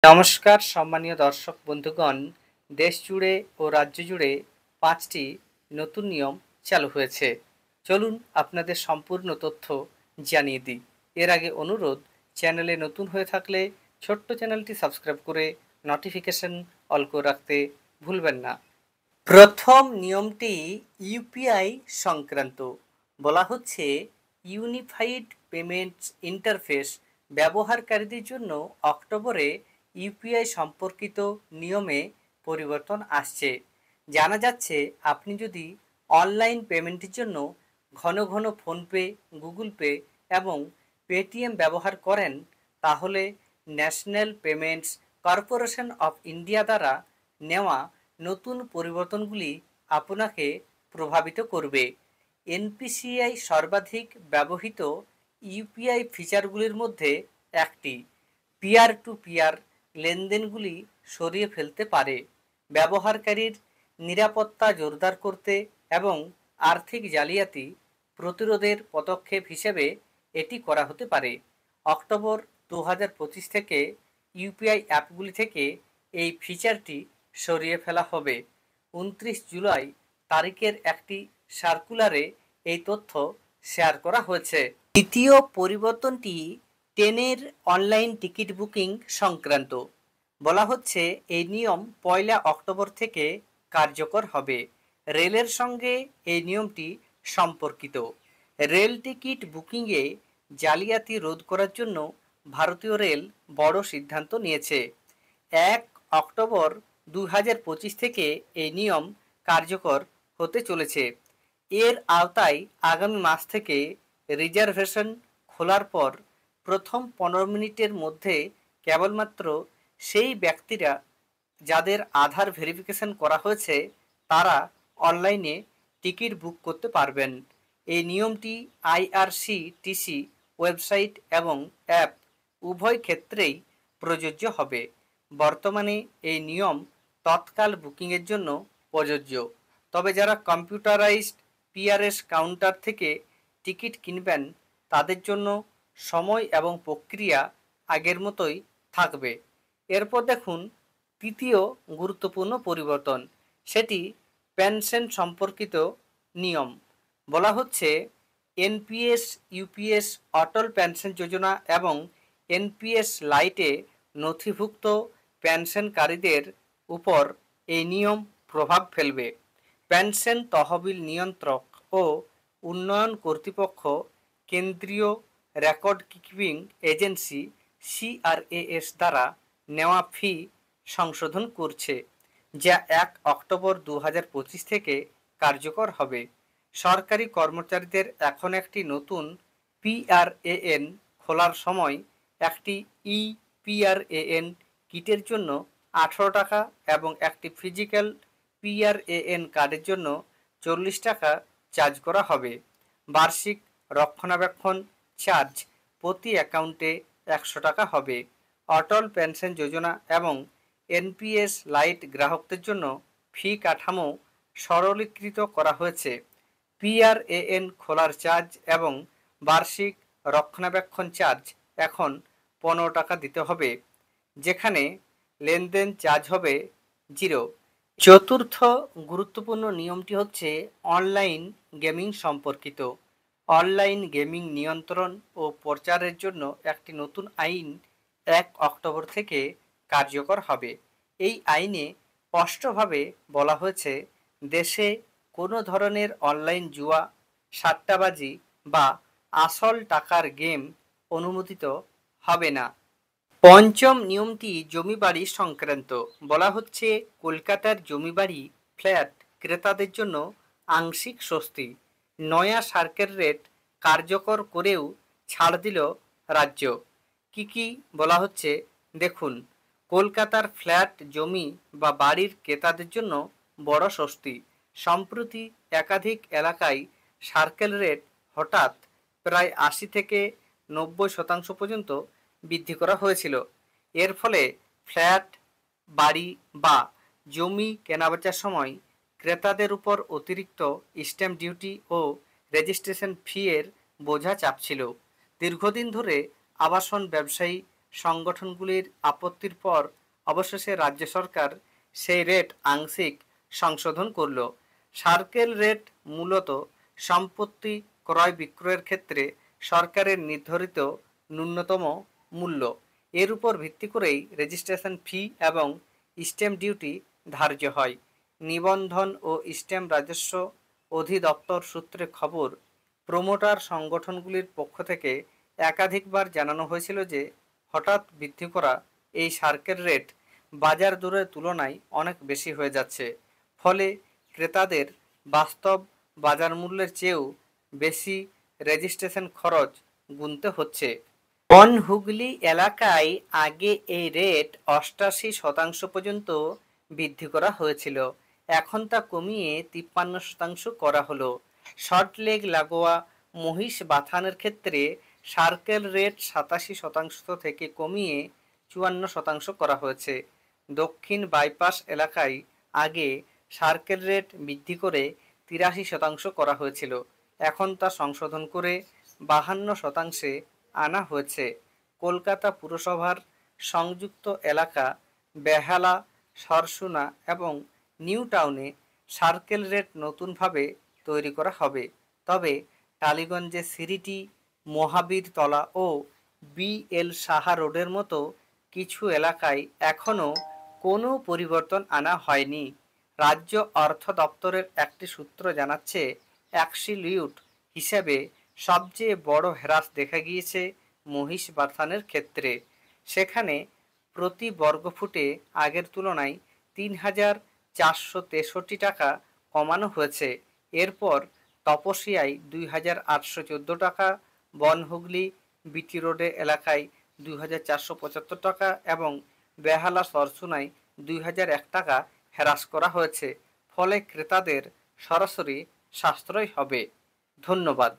নমস্কার সম্মানীয় দর্শক বন্ধুগণ, দেশ জুড়ে ও রাজ্য জুড়ে ৫টি নতুন নিয়ম চালু হয়েছে। চলুন আপনাদের সম্পূর্ণ তথ্য জানিয়ে দিই। এর আগে অনুরোধ, চ্যানেলে নতুন হয়ে থাকলে ছোট্ট চ্যানেলটি সাবস্ক্রাইব করে নোটিফিকেশন অল করে রাখতে ভুলবেন না। প্রথম নিয়মটি ইউপিআই সংক্রান্ত। বলা হচ্ছে ইউনিফাইড পেমেন্টস ইন্টারফেস ব্যবহারকারীদের জন্য অক্টোবরে ইউপিআই সম্পর্কিত নিয়মে পরিবর্তন আসছে। জানা যাচ্ছে আপনি যদি অনলাইন পেমেন্টের জন্য ঘন ঘন ফোনপে, গুগল পে এবং পেটিএম ব্যবহার করেন, তাহলে national payments corporation of India দ্বারা নেওয়া নতুন পরিবর্তনগুলি আপনাকে প্রভাবিত করবে। এনপিসিআই সর্বাধিক ব্যবহৃত ইউপিআই ফিচারগুলির মধ্যে একটি। পিয়ার টু পিয়ার লেনদেনগুলি সরিয়ে ফেলতে পারে। ব্যবহারকারীর নিরাপত্তা জোরদার করতে এবং আর্থিক জালিয়াতি প্রতিরোধের পদক্ষেপ হিসেবে এটি করা হতে পারে। অক্টোবর 2025 থেকে ইউপিআই অ্যাপগুলি থেকে এই ফিচারটি সরিয়ে ফেলা হবে। 29 জুলাই তারিখের একটি সার্কুলারে এই তথ্য শেয়ার করা হয়েছে। দ্বিতীয় পরিবর্তনটি ট্রেনের অনলাইন টিকিট বুকিং সংক্রান্ত। বলা হচ্ছে এই নিয়ম 1 অক্টোবর থেকে কার্যকর হবে। রেলের সঙ্গে এই নিয়মটি সম্পর্কিত। রেল টিকিট বুকিংয়ে জালিয়াতি রোধ করার জন্য ভারতীয় রেল বড় সিদ্ধান্ত নিয়েছে। 1 অক্টোবর 2025 থেকে এই নিয়ম কার্যকর হতে চলেছে। এর আওতায় আগামী মাস থেকে রিজার্ভেশন খোলার পর প্রথম 15 মিনিটের মধ্যে কেবলমাত্র সেই ব্যক্তিরা যাদের আধার ভেরিফিকেশন করা হয়েছে তারা অনলাইনে টিকিট বুক করতে পারবেন। এই নিয়মটি আইআরসিটিসি ওয়েবসাইট এবং অ্যাপ উভয় ক্ষেত্রেই প্রযোজ্য হবে। বর্তমানে এই নিয়ম তৎকাল বুকিংয়ের জন্য প্রযোজ্য, তবে যারা কম্পিউটারাইজড পিআরএস কাউন্টার থেকে টিকিট কিনবেন তাদের জন্য সময় এবং প্রক্রিয়া আগের মতোই থাকবে। এরপর দেখুন তৃতীয় গুরুত্বপূর্ণ পরিবর্তন, সেটি পেনশন সম্পর্কিত নিয়ম। বলা হচ্ছে এনপিএস, ইউপিএস, অটল পেনশন যোজনা এবং এনপিএস লাইটে নথিভুক্ত পেনশনকারীদের উপর এই নিয়ম প্রভাব ফেলবে। পেনশন তহবিল নিয়ন্ত্রক ও উন্নয়ন কর্তৃপক্ষ কেন্দ্রীয় রেকর্ড কিপিং এজেন্সি সিআরএএস দ্বারা নেওয়া ফি সংশোধন করছে, যা 1 অক্টোবর 2025 থেকে কার্যকর হবে। সরকারি কর্মচারীদের এখন একটি নতুন পিআরএএন খোলার সময় একটি ইপিআরএএন কিটের জন্য 18 টাকা এবং একটি ফিজিক্যাল পিআরএএন কার্ডের জন্য 40 টাকা চার্জ করা হবে। বার্ষিক রক্ষণাবেক্ষণ চার্জ প্রতি অ্যাকাউন্টে 100 টাকা হবে। অটল পেনশন যোজনা এবং এনপিএস লাইট গ্রাহকদের জন্য ফি কাঠামো সরলীকৃত করা হয়েছে। পিআরএএন খোলার চার্জ এবং বার্ষিক রক্ষণাবেক্ষণ চার্জ এখন 15 টাকা দিতে হবে, যেখানে লেনদেন চার্জ হবে 0। চতুর্থ গুরুত্বপূর্ণ নিয়মটি হচ্ছে অনলাইন গেমিং সম্পর্কিত। অনলাইন গেমিং নিয়ন্ত্রণ ও প্রচারের জন্য একটি নতুন আইন 1 অক্টোবর থেকে কার্যকর হবে। এই আইনে স্পষ্টভাবে বলা হয়েছে দেশে কোনো ধরনের অনলাইন জুয়া, সাট্টাবাজি বা আসল টাকার গেম অনুমোদিত হবে না। পঞ্চম নিয়মটি জমিবাড়ি সংক্রান্ত। বলা হচ্ছে কলকাতার জমিবাড়ি ফ্ল্যাট ক্রেতাদের জন্য আংশিক স্বস্তি। নয়া সার্কেল রেট কার্যকর করেও ছাড় দিল রাজ্য। কি কি বলা হচ্ছে দেখুন। কলকাতার ফ্ল্যাট জমি বা বাড়ির ক্রেতাদের জন্য বড় স্বস্তি। সম্প্রতি একাধিক এলাকায় সার্কেল রেট হঠাৎ প্রায় 80 থেকে 90% পর্যন্ত বৃদ্ধি করা হয়েছিল। এর ফলে ফ্ল্যাট, বাড়ি বা জমি কেনাবেচার সময় ক্রেতাদের উপর অতিরিক্ত স্ট্যাম্প ডিউটি ও রেজিস্ট্রেশন ফি এর বোঝা চাপছিল। দীর্ঘদিন ধরে আবাসন ব্যবসায়ী সংগঠনগুলির আপত্তির পর অবশেষে রাজ্য সরকার সেই রেট আংশিক সংশোধন করল। সার্কেল রেট মূলত সম্পত্তি ক্রয় বিক্রয়ের ক্ষেত্রে সরকারের নির্ধারিত ন্যূনতম মূল্য। এর উপর ভিত্তি করেই রেজিস্ট্রেশন ফি এবং স্ট্যাম্প ডিউটি ধার্য হয়। নিবন্ধন ও স্ট্যাম্প রাজস্ব অধিদপ্তর সূত্রে খবর, প্রমোটার সংগঠনগুলির পক্ষ থেকে একাধিকবার জানানো হয়েছিল যে হঠাৎ বৃদ্ধি করা এই সার্কেল রেট বাজার দরের তুলনায় অনেক বেশি হয়ে যাচ্ছে, ফলে ক্রেতাদের বাস্তব বাজার মূল্যের চেয়েও বেশি রেজিস্ট্রেশন খরচ গুনতে হচ্ছে। বনহুগলি এলাকায় আগে এই রেট ৮৮% পর্যন্ত বৃদ্ধি করা হয়েছিল, এখন তা কমিয়ে ৫৩% করা হলো। সল্টলেক লাগোয়া মহিষ বাথানের ক্ষেত্রে সার্কেল রেট ৮৭% থেকে কমিয়ে ৫৪% করা হয়েছে। দক্ষিণ বাইপাস এলাকায় আগে সার্কেল রেট বৃদ্ধি করে ৮৩% করা হয়েছিল, এখন তা সংশোধন করে ৫২% আনা হয়েছে। কলকাতা পুরসভার সংযুক্ত এলাকা বেহালা, সরসুনা এবং নিউ টাউনে সার্কেল রেট নতুনভাবে তৈরি করা হবে, তবে টালিগঞ্জে সিরিটি, মহাবীরতলা ও বি.এল. সাহা রোডের মতো কিছু এলাকায় এখনও কোনো পরিবর্তন আনা হয়নি। রাজ্য অর্থ দপ্তরের একটি সূত্র জানাচ্ছে, অ্যাবসলিউট হিসেবে সবচেয়ে বড় হ্রাস দেখা গিয়েছে মহিষ বাথানের ক্ষেত্রে। সেখানে প্রতি বর্গফুটে আগের তুলনায় ৩,৪৬৩ টাকা কমানো হয়েছে। এরপর তপসিয়ায় ২,৮১৪ টাকা, বনহুগলি বিটি রোডে এলাকায় ২,৪৭৫ টাকা এবং বেহালা সরসুনায় ২,০০১ টাকা হ্রাস করা হয়েছে, ফলে ক্রেতাদের সরাসরি সাশ্রয় হবে। ধন্যবাদ।